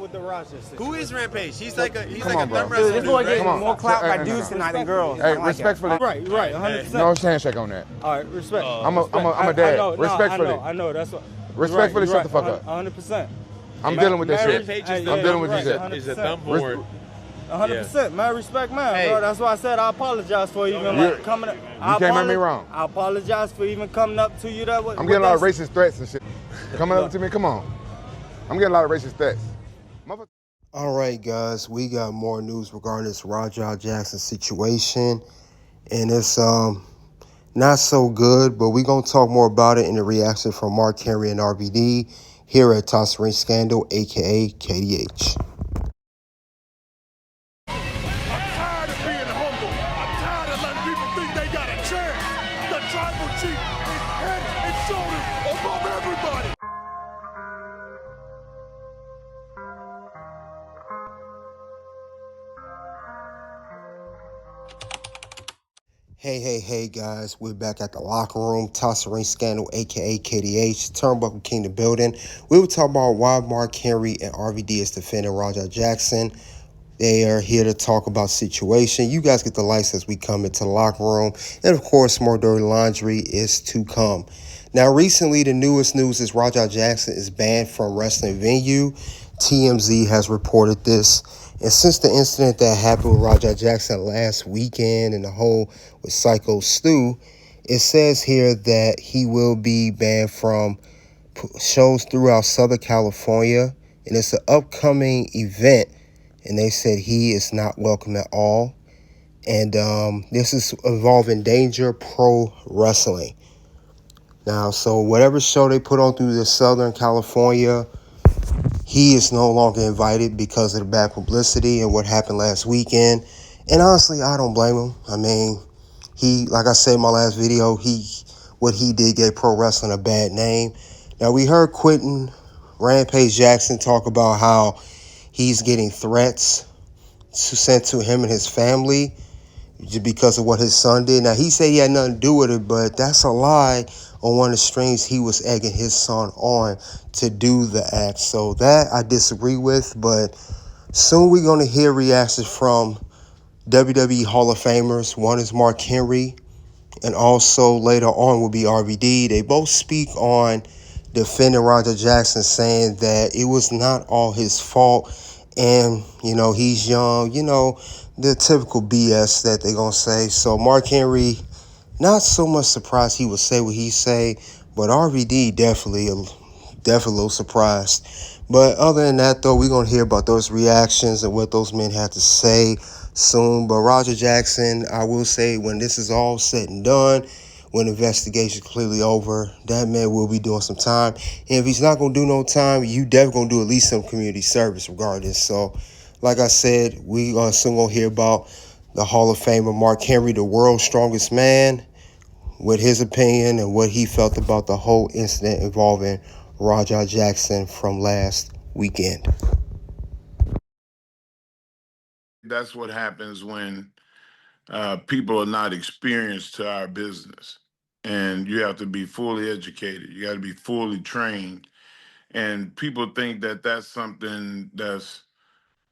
with the Raja situation. Who is Rampage? He's like a on, bro. thumb wrestler. This boy Dude, getting right? more clout by No. dudes tonight than girls. Hey, I like respectfully. Right, 100%. No handshake on that. All right, respect. I'm a dad. I know, Respectfully. I know. That's what. Respectfully, you're shut the fuck up. 100%. I'm dealing with this shit. Rampage is I'm dealing with this shit. Is a thumb board. 100%, man. Respect, man, Hey. bro. That's why I said I apologize for even like, coming up. You can't make me wrong. I apologize for even coming up to you that way. I'm getting a lot of racist threats and shit. Coming up to me, come on. I'm getting a lot of racist threats. All right, guys, we got more news regarding this Raja Jackson situation, and it's not so good, but we're going to talk more about it in the reaction from Mark Henry and RVD here at Toss Ring Scandal, a.k.a. KDH. I'm tired of being humble. I'm tired of letting people think they got a chance. The tribal chief is head and shoulders above everybody. Hey, guys, we're back at the locker room. Toss Ring Scandal, a.k.a. KDH, Turnbuckle King the building. We will talk about why Mark Henry and RVD is defending Raja Jackson. They are here to talk about situation. You guys get the lights as we come into the locker room. And, of course, more dirty laundry is to come. Now, recently, the newest news is Raja Jackson is banned from wrestling venue. TMZ has reported this. And since the incident that happened with Raja Jackson last weekend and the whole with Syko Stu, it says here that he will be banned from shows throughout Southern California. And it's an upcoming event. And they said he is not welcome at all. And this is involving Danger Pro Wrestling. Now, so whatever show they put on through the Southern California, he is no longer invited because of the bad publicity and what happened last weekend. And honestly, I don't blame him. I mean, he, like I said in my last video, what he did gave pro wrestling a bad name. Now, we heard Quentin Rampage Jackson talk about how he's getting threats sent to him and his family just because of what his son did. Now, he said he had nothing to do with it, but that's a lie. On one of the streams, he was egging his son on to do the act. So that I disagree with, but soon we're going to hear reactions from WWE Hall of Famers. One is Mark Henry, and also later on will be RVD. They both speak on defending Raja Jackson, saying that it was not all his fault. And, he's young, the typical BS that they're going to say. So Mark Henry, not so much surprised he would say what he say, but RVD definitely a little surprised. But other than that, though, we're going to hear about those reactions and what those men had to say soon. But Raja Jackson, I will say, when this is all said and done, when the investigation is completely over, that man will be doing some time. And if he's not going to do no time, you definitely going to do at least some community service regardless. So, like I said, we soon going to hear about the Hall of Famer Mark Henry, the world's strongest man, with his opinion and what he felt about the whole incident involving Raja Jackson from last weekend. That's what happens when people are not experienced to our business. And you have to be fully educated. You got to be fully trained. And people think that that's something that's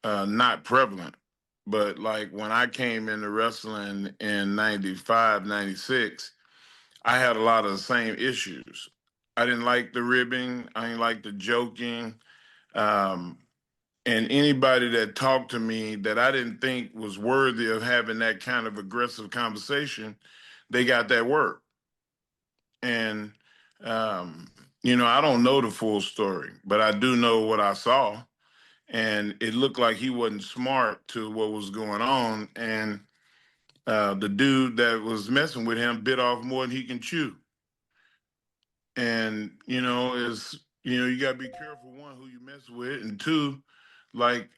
not prevalent. But like when I came into wrestling in 95, 96, I had a lot of the same issues. I didn't like the ribbing. I didn't like the joking. Um, and anybody that talked to me that I didn't think was worthy of having that kind of aggressive conversation, they got that work. And, I don't know the full story, but I do know what I saw. And it looked like he wasn't smart to what was going on. And the dude that was messing with him bit off more than he can chew. And, you got to be careful, one, who you mess with, and two, like,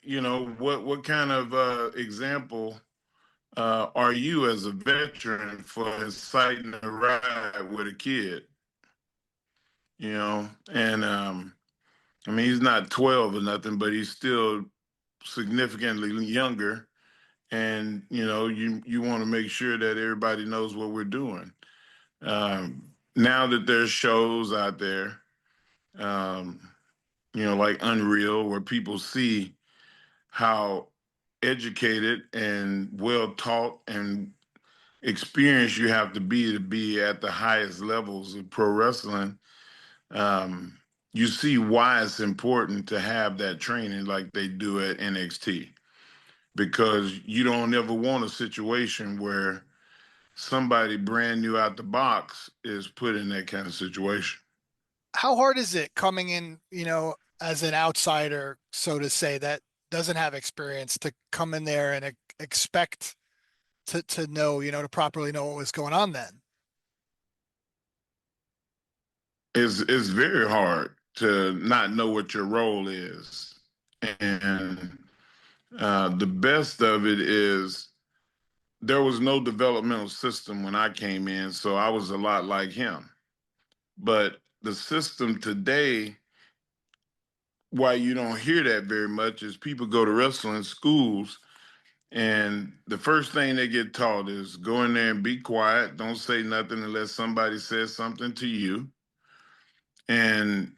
what kind of example are you as a veteran for inciting a ride with a kid? And I mean, he's not 12 or nothing, but he's still significantly younger. And, you want to make sure that everybody knows what we're doing. Now that there's shows out there, like Unreal, where people see how educated and well taught and experienced you have to be at the highest levels of pro wrestling. You see why it's important to have that training like they do at NXT, because you don't ever want a situation where somebody brand new out the box is put in that kind of situation. How hard is it coming in, as an outsider, so to say, that doesn't have experience, to come in there and expect to know, to properly know what was going on then? It's very hard to not know what your role is. And the best of it is there was no developmental system when I came in, so I was a lot like him. But the system today, why you don't hear that very much, is people go to wrestling schools and the first thing they get taught is go in there and be quiet, don't say nothing unless somebody says something to you, and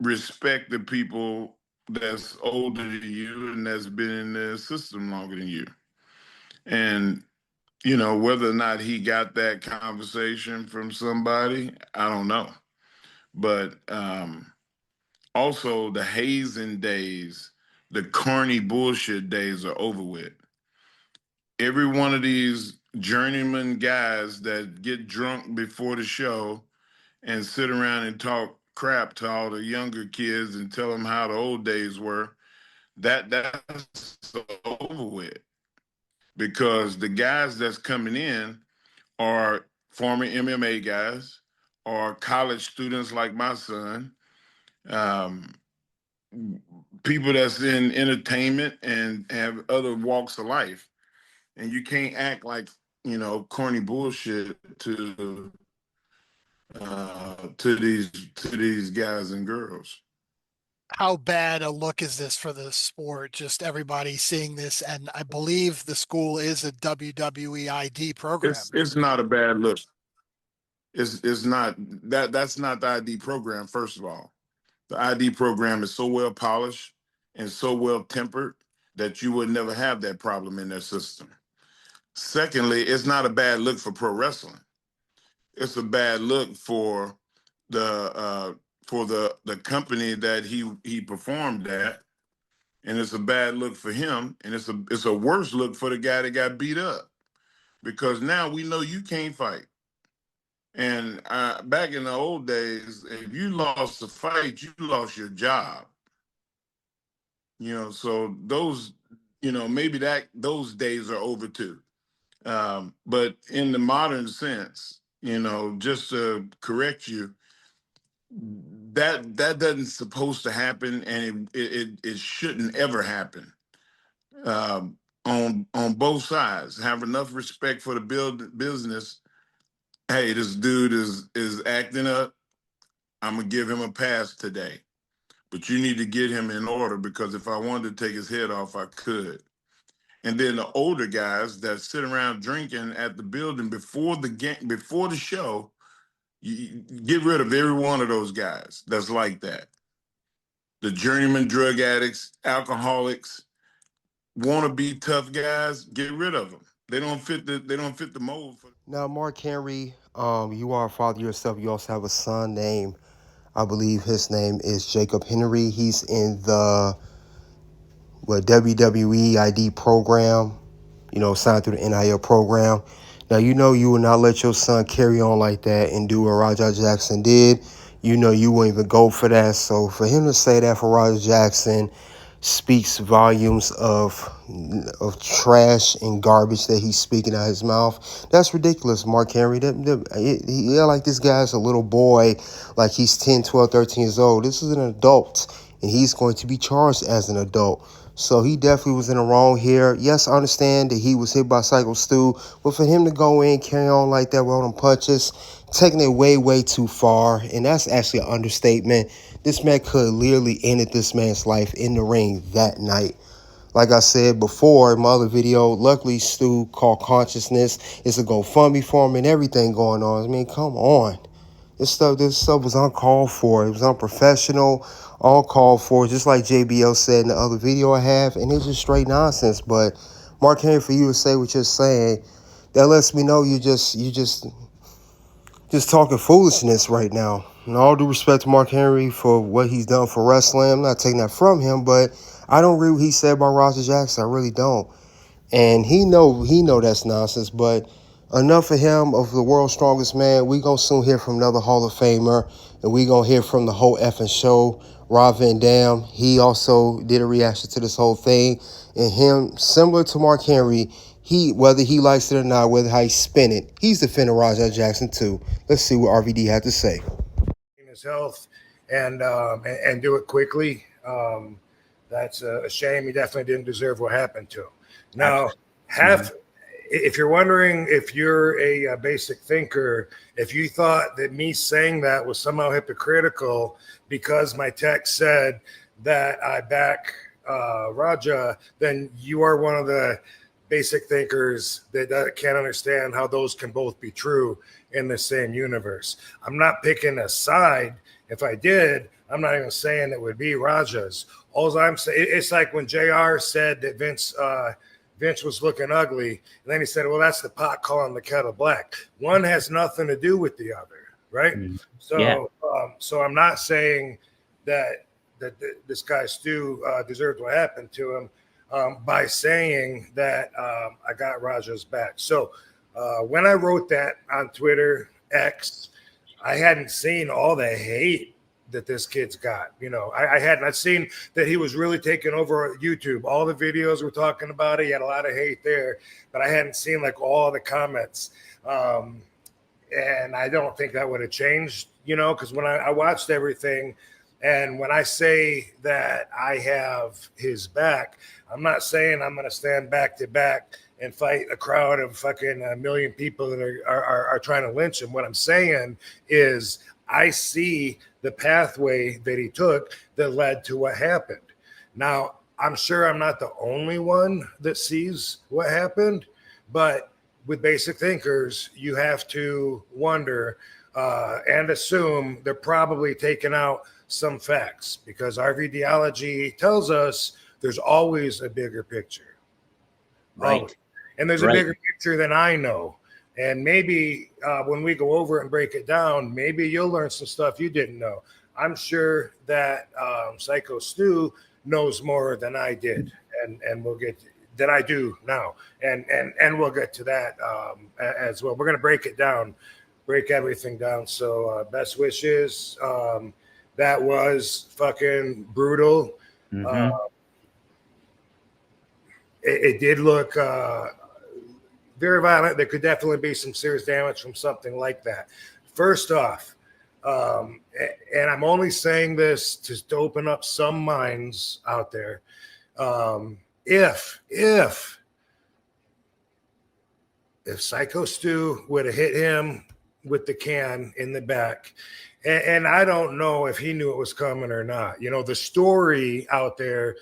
respect the people that's older than you and that's been in the system longer than you. And whether or not he got that conversation from somebody, I don't know. But also the hazing days, the corny bullshit days are over with. Every one of these journeyman guys that get drunk before the show and sit around and talk crap to all the younger kids and tell them how the old days were, that's over with. Because the guys that's coming in are former MMA guys or college students like my son, people that's in entertainment and have other walks of life. And you can't act like, corny bullshit to these guys and girls. How bad a look is this for the sport? Just everybody seeing this, and I believe the school is a WWE ID program. It's not a bad look. It's not that's not the ID program. First of all, the ID program is so well polished and so well tempered that you would never have that problem in their system. Secondly, it's not a bad look for pro wrestling. It's a bad look for the company that he performed at, and it's a bad look for him, and it's a worse look for the guy that got beat up, because now we know you can't fight. And back in the old days, if you lost a fight, you lost your job. So those, maybe those days are over too. But in the modern sense, just to correct you, that doesn't supposed to happen, and it shouldn't ever happen. On both sides, have enough respect for the business. Hey, this dude is acting up. I'm gonna give him a pass today, but you need to get him in order, because if I wanted to take his head off, I could. And then the older guys that sit around drinking at the building before the show, you get rid of every one of those guys that's like that. The journeyman drug addicts, alcoholics, wannabe tough guys, get rid of them. They don't fit the mold. Now, Mark Henry, you are a father yourself. You also have a son named, I believe his name is Jacob Henry. He's in the WWE ID program, signed through the NIL program. Now, you will not let your son carry on like that and do what Roger Jackson did. You wouldn't even go for that. So for him to say that for Roger Jackson speaks volumes of trash and garbage that he's speaking out of his mouth. That's ridiculous, Mark Henry. Like this guy's a little boy, like he's 10, 12, 13 years old. This is an adult, and he's going to be charged as an adult. So he definitely was in the wrong here. Yes, I understand that he was hit by Syko Stu, but for him to go in, carry on like that, with them punches, taking it way, way too far, and that's actually an understatement. This man could literally ended this man's life in the ring that night. Like I said before in my other video, luckily Stu called consciousness. It's a GoFundMe for him and everything going on. I mean, come on. This stuff was uncalled for. It was unprofessional, uncalled for, just like JBL said in the other video I have, and it's just straight nonsense. But Mark Henry, for you to say what you're saying, that lets me know you just talking foolishness right now. And all due respect to Mark Henry for what he's done for wrestling, I'm not taking that from him, but I don't agree with what he said about Roger Jackson. I really don't. And he know that's nonsense, but enough of him, of the world's strongest man. We gonna soon hear from another Hall of Famer, and we gonna hear from the whole effing show. Rob Van Dam, he also did a reaction to this whole thing, and him, similar to Mark Henry, whether he likes it or not, whether how he spin it, he's defending Roger Jackson too. Let's see what RVD had to say. His health and do it quickly. That's a shame. He definitely didn't deserve what happened to him. Now, if you're wondering if you're a basic thinker, if you thought that me saying that was somehow hypocritical because my text said that I back Raja, then you are one of the basic thinkers that can't understand how those can both be true in the same universe. I'm not picking a side. If I did, I'm not even saying it would be Raja's. All I'm saying, it's like when JR said that Vince was looking ugly, and then he said, well, that's the pot calling the kettle black. One has nothing to do with the other, right? So so I'm not saying that this guy Stu deserved what happened to him by saying that I got Raja's back. So when I wrote that on Twitter, X, I hadn't seen all the hate that this kid's got. You know, I'd seen that he was really taking over YouTube. All the videos were talking about it. He had a lot of hate there, but I hadn't seen like all the comments. And I don't think that would have changed, you know, because when I watched everything, and when I say that I have his back, I'm not saying I'm going to stand back to back and fight a crowd of fucking a million people that are trying to lynch him. What I'm saying is I see the pathway that he took that led to what happened. Now, I'm sure I'm not the only one that sees what happened, but with basic thinkers, you have to wonder and assume they're probably taking out some facts, because RVDology tells us there's always a bigger picture. Right. Oh, and there's a bigger picture than I know. And maybe when we go over it and break it down, maybe you'll learn some stuff you didn't know. I'm sure that Syko Stu knows more than I did, and we'll get than I do now, and we'll get to that as well. We're gonna break it down, break everything down. So best wishes. That was fucking brutal. It did look very violent. There could definitely be some serious damage from something like that. First off, and I'm only saying this to open up some minds out there. If Syko Stu would have hit him with the can in the back, and I don't know if he knew it was coming or not. You know, the story out there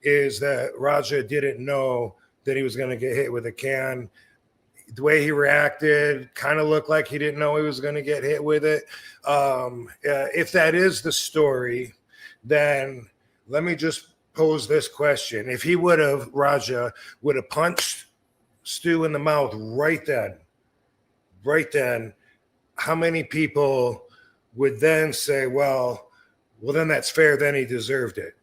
is that Raja didn't know that he was going to get hit with a can. The way he reacted kind of looked like he didn't know he was going to get hit with it. If that is the story, then let me just pose this question. If he would have, Raja would have punched Stu in the mouth right then, how many people would then say, well, then that's fair, then he deserved it?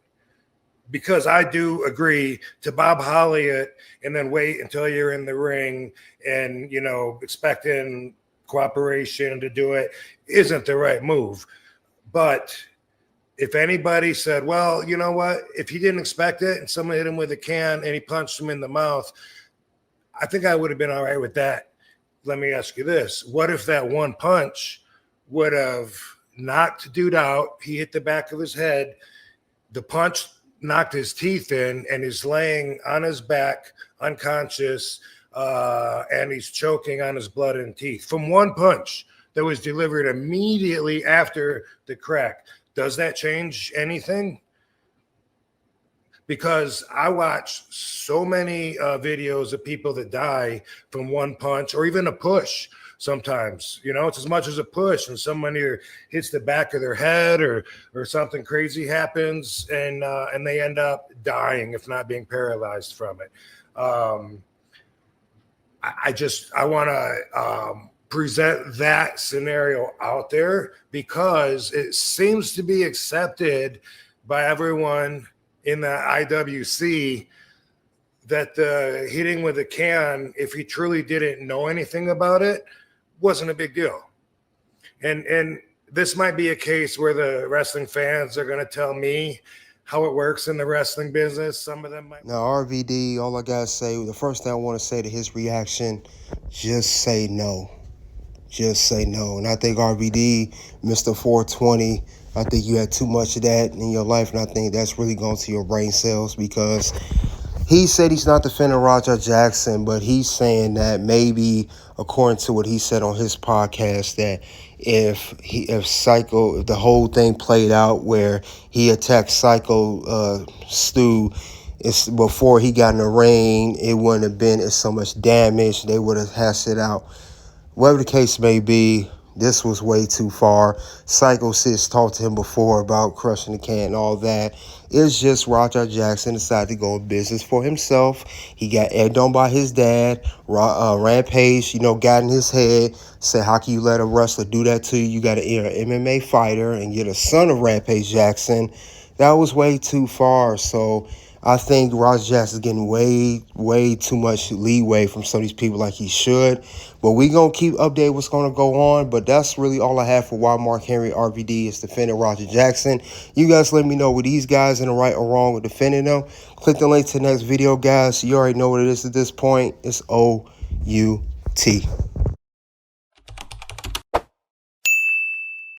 Because I do agree to Bob Holly it and then wait until you're in the ring and, you know, expecting cooperation to do it isn't the right move. But if anybody said, well, you know what, if he didn't expect it and someone hit him with a can and he punched him in the mouth, I think I would have been all right with that. Let me ask you this. What if that one punch would have knocked dude out? He hit the back of his head. The punch knocked his teeth in, and he's laying on his back, unconscious, and he's choking on his blood and teeth from one punch that was delivered immediately after the crack. Does that change anything? because I watch so many videos of people that die from one punch or even a push. Sometimes, you know, it's as much as a push, and someone either hits the back of their head or something crazy happens, and they end up dying, if not being paralyzed from it. I want to present that scenario out there because it seems to be accepted by everyone in the IWC that the hitting with a can, if he truly didn't know anything about it, wasn't a big deal. And this might be a case where the wrestling fans are going to tell me how it works in the wrestling business. Some of them might. Now, RVD, all I got to say, the first thing I want to say to his reaction, just say no. Just say no. And I think RVD, Mr. 420, I think you had too much of that in your life, and I think that's really gone to your brain cells because he said he's not defending Roger Jackson, but he's saying that maybe, according to what he said on his podcast, that if the whole thing played out where he attacked Syko Stu before he got in the ring, it wouldn't have been as so much damage. They would have hashed it out. Whatever the case may be, this was way too far. Syko Stu talked to him before about crushing the can and all that. It's just Roger Jackson decided to go in business for himself. He got egged on by his dad. Rampage, got in his head. Said, how can you let a wrestler do that to you? You got to enter an MMA fighter and get a son of Rampage Jackson. That was way too far. So I think Roger Jackson's getting way, way too much leeway from some of these people like he should. But we going to keep updating what's going to go on. But that's really all I have for why Mark Henry RVD is defending Roger Jackson. You guys let me know, were these guys in the right or wrong with defending them? Click the link to the next video, guys. You already know what it is at this point. It's OUT.